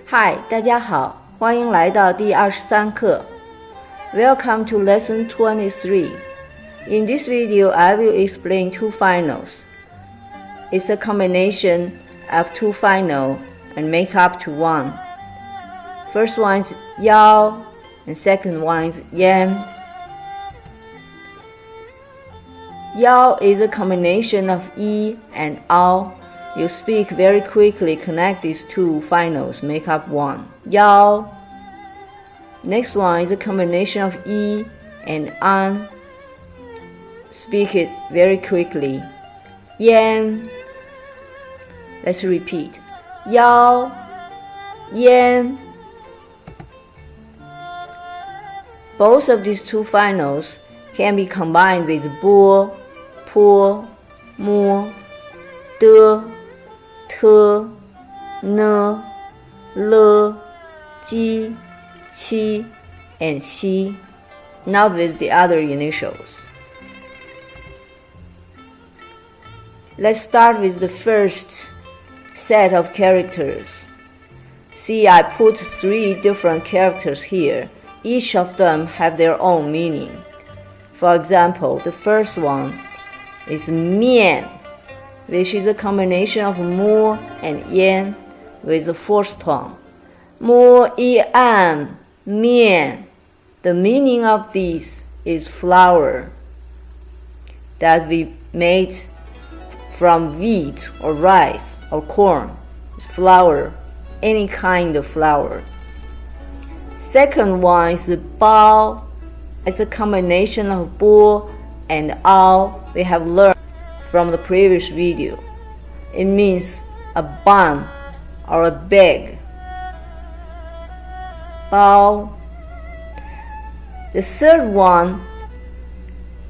嗨，大家好，欢迎来到第23课。Welcome to lesson 23. In this video, I will explain two finals. It's a combination of two finals and make up to one. First one is iao and second one is ian. Iao is a combination of I and ao. You speak very quickly, connect these two finals, make up one. Iao. Next one is a combination of I and an. Speak it very quickly. Yan. Let's repeat. Iao, yan. Both of these two finals can be combined with bo, po, mo, de, te, ne, le, ji, qi, and xi, not with the other initials. Let's start with the first set of characters. See, I put 3 different characters here. Each of them have their own meaning. For example, the first one is mian, which is a combination of mo and yan with the fourth tone. Mo ian, mian. The meaning of this is flour that we made from wheat or rice or corn. Flour, any kind of flour. Second one is the bao. It's a combination of bo and ao we have learned from the previous video. It means a bun or a bag. Bao. The third one,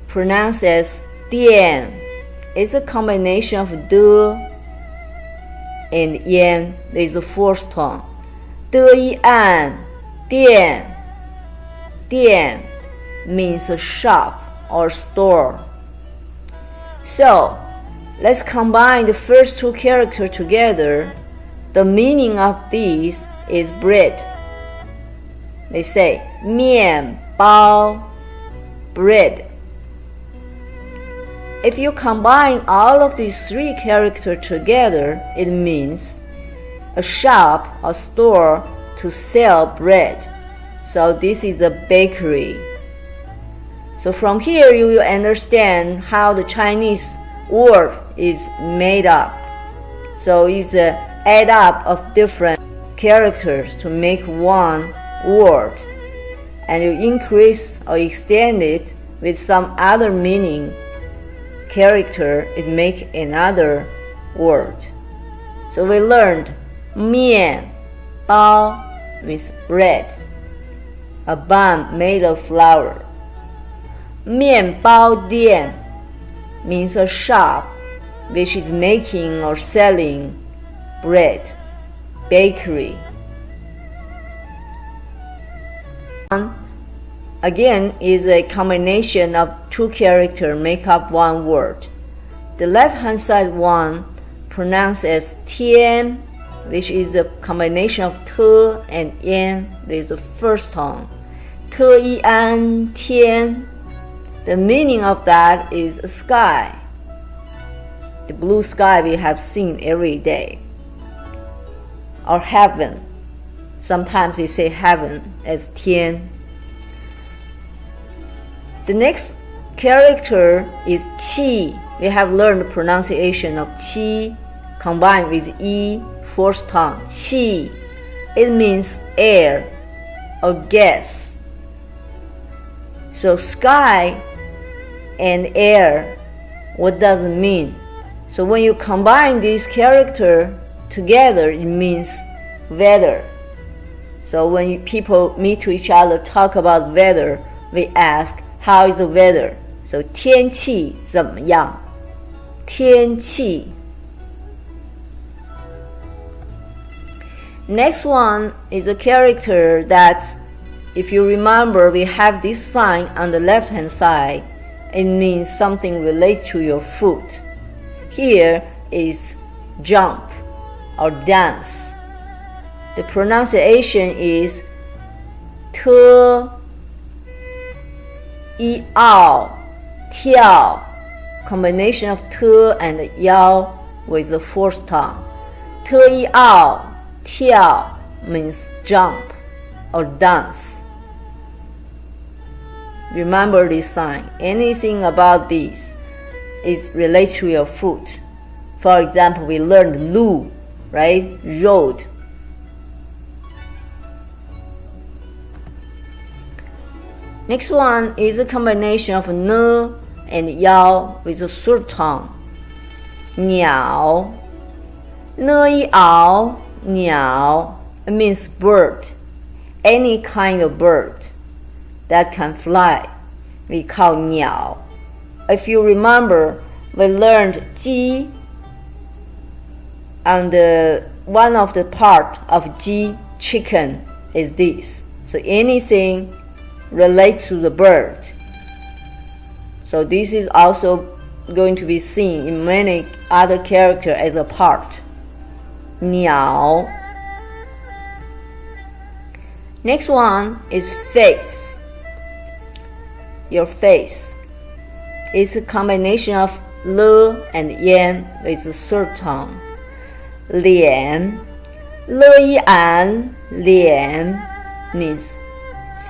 pronounced as dian, is a combination of de and yan. There is a fourth tone. De yan, dian. Dian means a shop or store. So, let's combine the first two characters together. The meaning of these is bread. They say, mian bao, bread. If you combine all of these 3 characters together, it means a shop or store to sell bread. So this is a bakery. So from here you will understand how the Chinese word is made up. So it's an add up of different characters to make one word, and you increase or extend it with some other meaning character, it make another word. So we learned mian bao means bread, a bun made of flour. Mian bao dian means a shop which is making or selling bread, bakery. Again is a combination of 2 characters make up one word. The left hand side one pronounced as tian, which is a combination of te and yan with the first tone. Te yan tian. The meaning of that is a sky, the blue sky we have seen every day, or heaven. Sometimes we say heaven as tian. The next character is qi. We have learned the pronunciation of qi combined with I, fourth tone. Qi. It means air or gas. So sky and air, what does it mean? So when you combine these characters together, it means weather. So when people meet to each other, talk about weather, we ask, how is the weather? So 天气怎么样？天气。Next one is a character that's, if you remember, we have this sign on the left hand side. It means something related to your foot. Here is jump or dance. The pronunciation is T, iao, tiao, combination of T and iao with the fourth tone. T, iao, tiao means jump or dance. Remember this sign. Anything about this is related to your foot. For example, we learned lu, right? Road. Next one is a combination of n and yao with a third tone. Niao. N iao, niao. It means bird. Any kind of bird that can fly, we call niao. If you remember, we learned ji, and one of the part of ji, chicken, is this. So anything relates to the bird. So this is also going to be seen in many other characters as a part. Niao. Next one is face. Your face. It's a combination of le and yan with the third tone. Lian. Le yan, lian means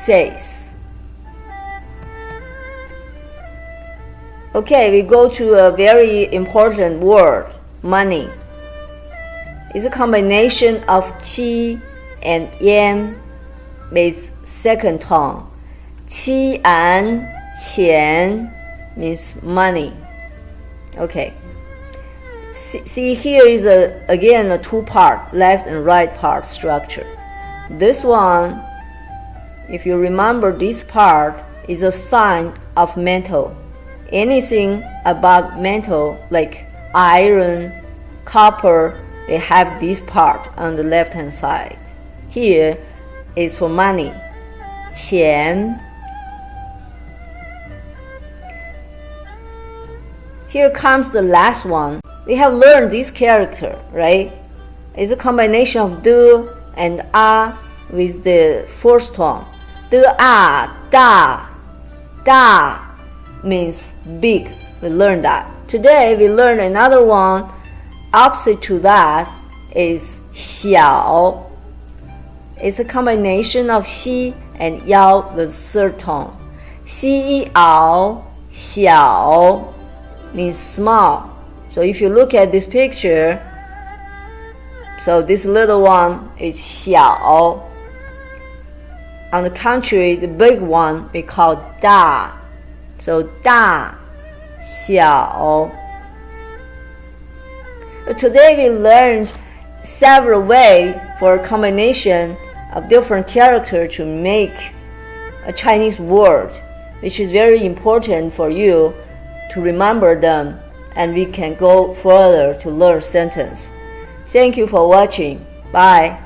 face. Okay, we go to a very important word, money. It's a combination of qi and yan with second tone. Qi and qian means money. Okay. See, here is again a two-part, left and right part structure. This one, if you remember, this part is a sign of metal. Anything about metal like iron, copper, they have this part on the left-hand side. Here is for money. 钱. Here comes the last one. We have learned this character, right? It's a combination of de and a with the fourth tone. De a, da. Da means big. We learned that. Today we learned another one. Opposite to that is 小. It's a combination of xi and yao with third tone. 西一熬, 小 means small. So if you look at this picture, so this little one is 小. On the contrary, the big one we call 大. So 大, 小. Today we learned several ways for a combination of different characters to make a Chinese word, which is very important for you to remember them, and we can go further to learn sentence. Thank you for watching. Bye.